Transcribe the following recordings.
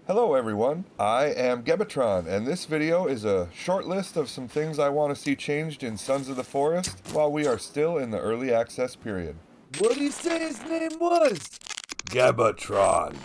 Hello everyone, I am Gebatron, and this video is a short list of some things I want to see changed in Sons of the Forest while we are still in the early access period. What did he say his name was? Gebatron.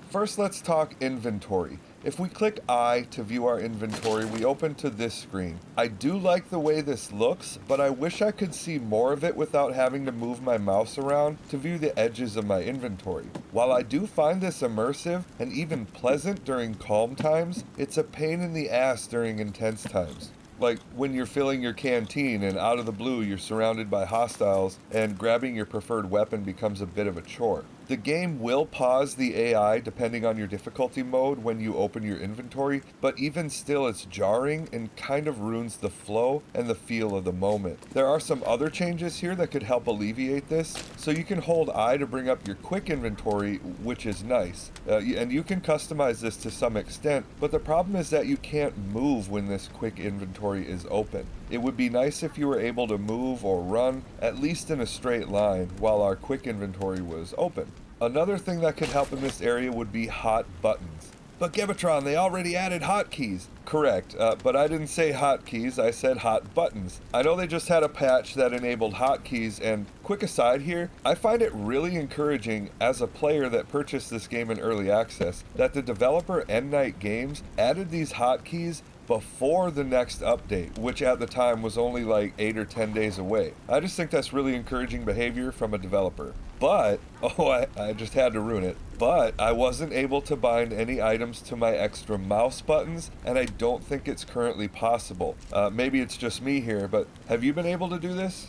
First, let's talk inventory. If we click I to view our inventory, we open to this screen. I do like the way this looks, but I wish I could see more of it without having to move my mouse around to view the edges of my inventory. While I do find this immersive and even pleasant during calm times, it's a pain in the ass during intense times. Like when you're filling your canteen and out of the blue you're surrounded by hostiles and grabbing your preferred weapon becomes a bit of a chore. The game will pause the AI depending on your difficulty mode when you open your inventory, but even still it's jarring and kind of ruins the flow and the feel of the moment. There are some other changes here that could help alleviate this, so you can hold I to bring up your quick inventory, which is nice. And you can customize this to some extent, but the problem is that you can't move when this quick inventory is open. It would be nice if you were able to move or run, at least in a straight line, while our quick inventory was open. Another thing that could help in this area would be hot buttons. But Gebatron, they already added hotkeys. Correct, but I didn't say hotkeys, I said hot buttons. I know they just had a patch that enabled hotkeys, and quick aside here, I find it really encouraging as a player that purchased this game in early access that the developer Night Games added these hotkeys before the next update, which at the time was only like 8 or 10 days away. I just think that's really encouraging behavior from a developer. But, I just had to ruin it. But I wasn't able to bind any items to my extra mouse buttons, and I don't think it's currently possible. Maybe it's just me here, but have you been able to do this?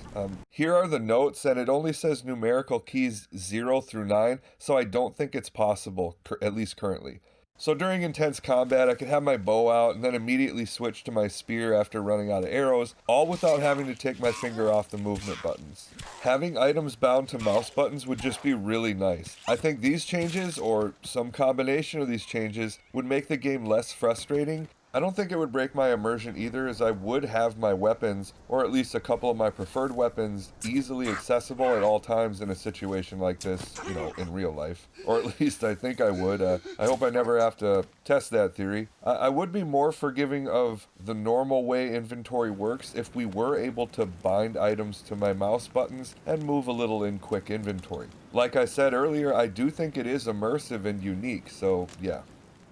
Here are the notes, and it only says numerical keys 0 through 9, so I don't think it's possible, at least currently. So during intense combat, I could have my bow out and then immediately switch to my spear after running out of arrows, all without having to take my finger off the movement buttons. Having items bound to mouse buttons would just be really nice. I think these changes, or some combination of these changes, would make the game less frustrating. I don't think it would break my immersion either, as I would have my weapons, or at least a couple of my preferred weapons, easily accessible at all times in a situation like this, in real life. Or at least I think I would. I hope I never have to test that theory. I would be more forgiving of the normal way inventory works if we were able to bind items to my mouse buttons and move a little in quick inventory. Like I said earlier, I do think it is immersive and unique, so yeah.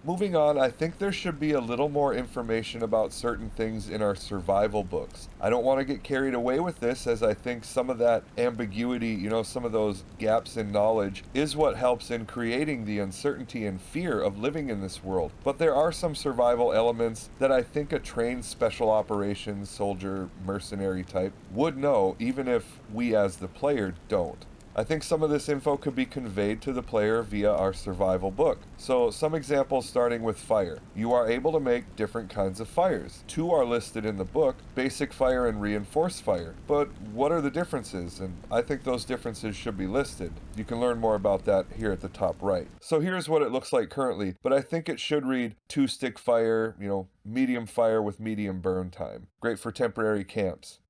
Moving on, I think there should be a little more information about certain things in our survival books. I don't want to get carried away with this, as I think some of that ambiguity, some of those gaps in knowledge, is what helps in creating the uncertainty and fear of living in this world. But there are some survival elements that I think a trained special operations soldier mercenary type would know, even if we as the player don't. I think some of this info could be conveyed to the player via our survival book. So some examples starting with fire. You are able to make different kinds of fires. 2 are listed in the book, basic fire and reinforced fire. But what are the differences? And I think those differences should be listed. You can learn more about that here at the top right. So here's what it looks like currently, but I think it should read 2-stick fire, medium fire with medium burn time. Great for temporary camps.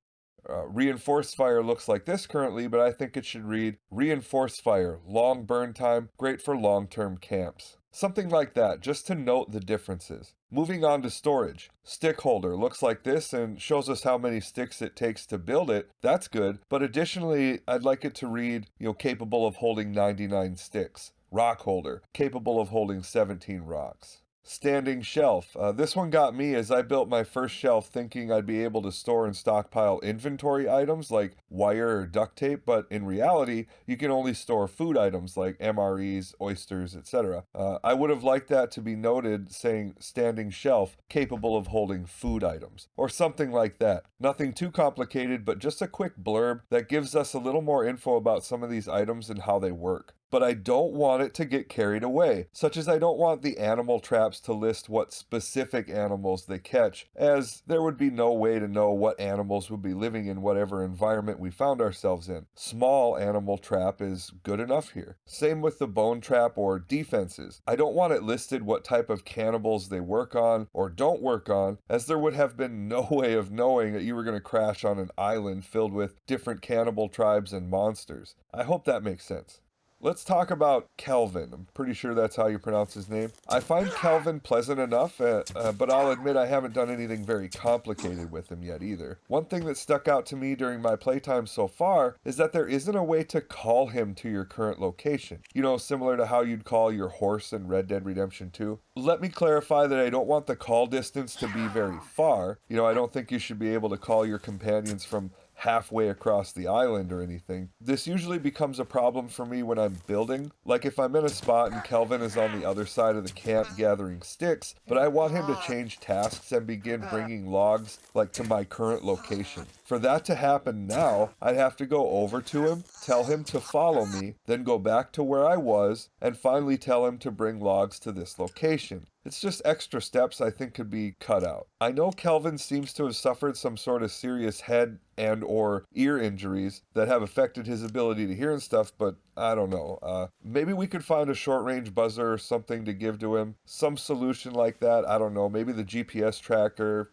Reinforced fire looks like this currently, but I think it should read reinforced fire, long burn time, great for long-term camps. Something like that, just to note the differences. Moving on to storage. Stick holder looks like this and shows us how many sticks it takes to build it. That's good, but additionally, I'd like it to read, capable of holding 99 sticks. Rock holder, capable of holding 17 rocks. Standing shelf. This one got me as I built my first shelf thinking I'd be able to store and stockpile inventory items like wire or duct tape, but in reality, you can only store food items like MREs, oysters, etc. I would have liked that to be noted saying standing shelf capable of holding food items, or something like that. Nothing too complicated, but just a quick blurb that gives us a little more info about some of these items and how they work. But I don't want it to get carried away, such as I don't want the animal traps to list what specific animals they catch, as there would be no way to know what animals would be living in whatever environment we found ourselves in. Small animal trap is good enough here. Same with the bone trap or defenses. I don't want it listed what type of cannibals they work on or don't work on, as there would have been no way of knowing that you were going to crash on an island filled with different cannibal tribes and monsters. I hope that makes sense. Let's talk about Kelvin. I'm pretty sure that's how you pronounce his name. I find Kelvin pleasant enough, but I'll admit I haven't done anything very complicated with him yet either. One thing that stuck out to me during my playtime so far is that there isn't a way to call him to your current location. You know, similar to how you'd call your horse in Red Dead Redemption 2. Let me clarify that I don't want the call distance to be very far. You know, I don't think you should be able to call your companions from halfway across the island or anything. This usually becomes a problem for me when I'm building. Like if I'm in a spot and Kelvin is on the other side of the camp gathering sticks, but I want him to change tasks and begin bringing logs like to my current location. For that to happen now, I'd have to go over to him, tell him to follow me, then go back to where I was, and finally tell him to bring logs to this location. It's just extra steps I think could be cut out. I know Kelvin seems to have suffered some sort of serious head and or ear injuries that have affected his ability to hear and stuff, but I don't know. Maybe we could find a short-range buzzer or something to give to him. Some solution like that. I don't know. Maybe the GPS tracker,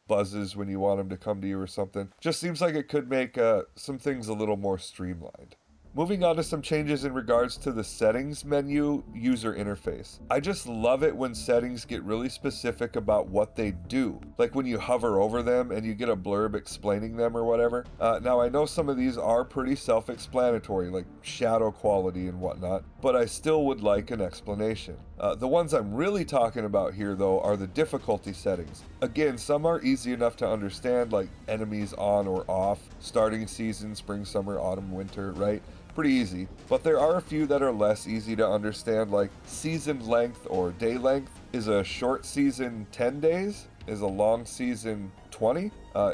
buzzes when you want him to come to you or something. Just seems like it could make some things a little more streamlined. Moving on to some changes in regards to the settings menu user interface. I just love it when settings get really specific about what they do, like when you hover over them and you get a blurb explaining them or whatever. Now I know some of these are pretty self-explanatory, like shadow quality and whatnot, but I still would like an explanation. The ones I'm really talking about here though are the difficulty settings. Again, some are easy enough to understand, like enemies on or off, starting season, spring, summer, autumn, winter, right? Pretty easy, but there are a few that are less easy to understand, like season length or day length. Is a short season 10 days? Is a long season 20?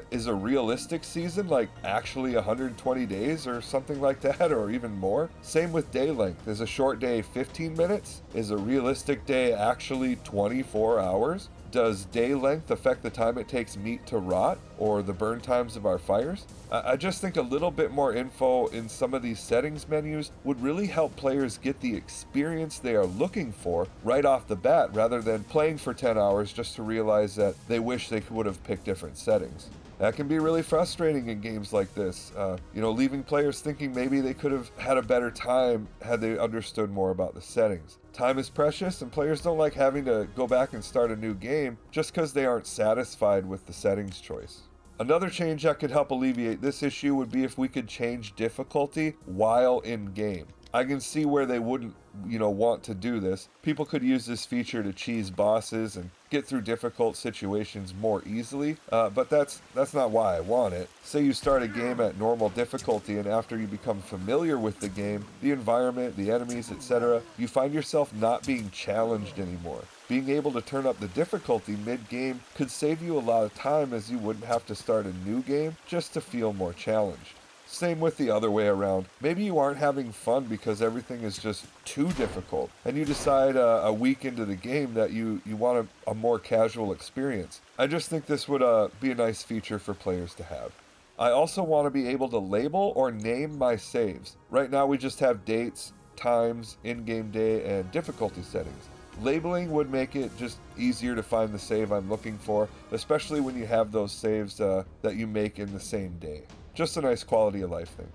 Is a realistic season like actually 120 days or something like that, or even more? Same with day length. Is a short day 15 minutes? Is a realistic day actually 24 hours? Does day length affect the time it takes meat to rot or the burn times of our fires? I just think a little bit more info in some of these settings menus would really help players get the experience they are looking for right off the bat, rather than playing for 10 hours just to realize that they wish they would have picked different settings. That can be really frustrating in games like this, leaving players thinking maybe they could have had a better time had they understood more about the settings. Time is precious, and players don't like having to go back and start a new game just because they aren't satisfied with the settings choice. Another change that could help alleviate this issue would be if we could change difficulty while in game. I can see where they wouldn't, want to do this. People could use this feature to cheese bosses and get through difficult situations more easily, but that's not why I want it. Say you start a game at normal difficulty, and after you become familiar with the game, the environment, the enemies, etc., you find yourself not being challenged anymore. Being able to turn up the difficulty mid-game could save you a lot of time, as you wouldn't have to start a new game just to feel more challenged. Same with the other way around. Maybe you aren't having fun because everything is just too difficult, and you decide a week into the game that you want a more casual experience. I just think this would be a nice feature for players to have. I also want to be able to label or name my saves. Right now we just have dates, times, in-game day, and difficulty settings. Labeling would make it just easier to find the save I'm looking for, especially when you have those saves that you make in the same day. Just a nice quality of life thing.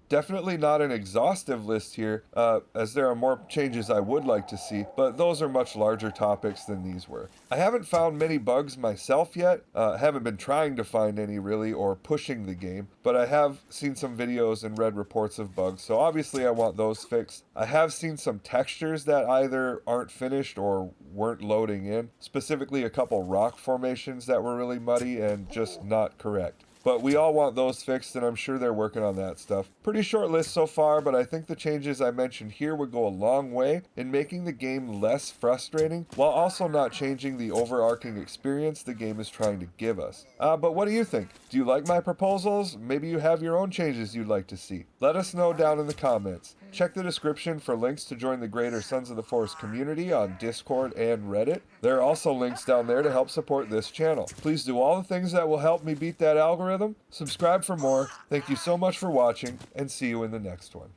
Definitely not an exhaustive list here, as there are more changes I would like to see, but those are much larger topics than these were. I haven't found many bugs myself yet, haven't been trying to find any really, or pushing the game, but I have seen some videos and read reports of bugs, so obviously I want those fixed. I have seen some textures that either aren't finished or weren't loading in, specifically a couple rock formations that were really muddy and just not correct. But we all want those fixed, and I'm sure they're working on that stuff. Pretty short list so far, but I think the changes I mentioned here would go a long way in making the game less frustrating, while also not changing the overarching experience the game is trying to give us. But what do you think? Do you like my proposals? Maybe you have your own changes you'd like to see. Let us know down in the comments. Check the description for links to join the greater Sons of the Forest community on Discord and Reddit. There are also links down there to help support this channel. Please do all the things that will help me beat that algorithm. Subscribe for more. Thank you so much for watching, and see you in the next one.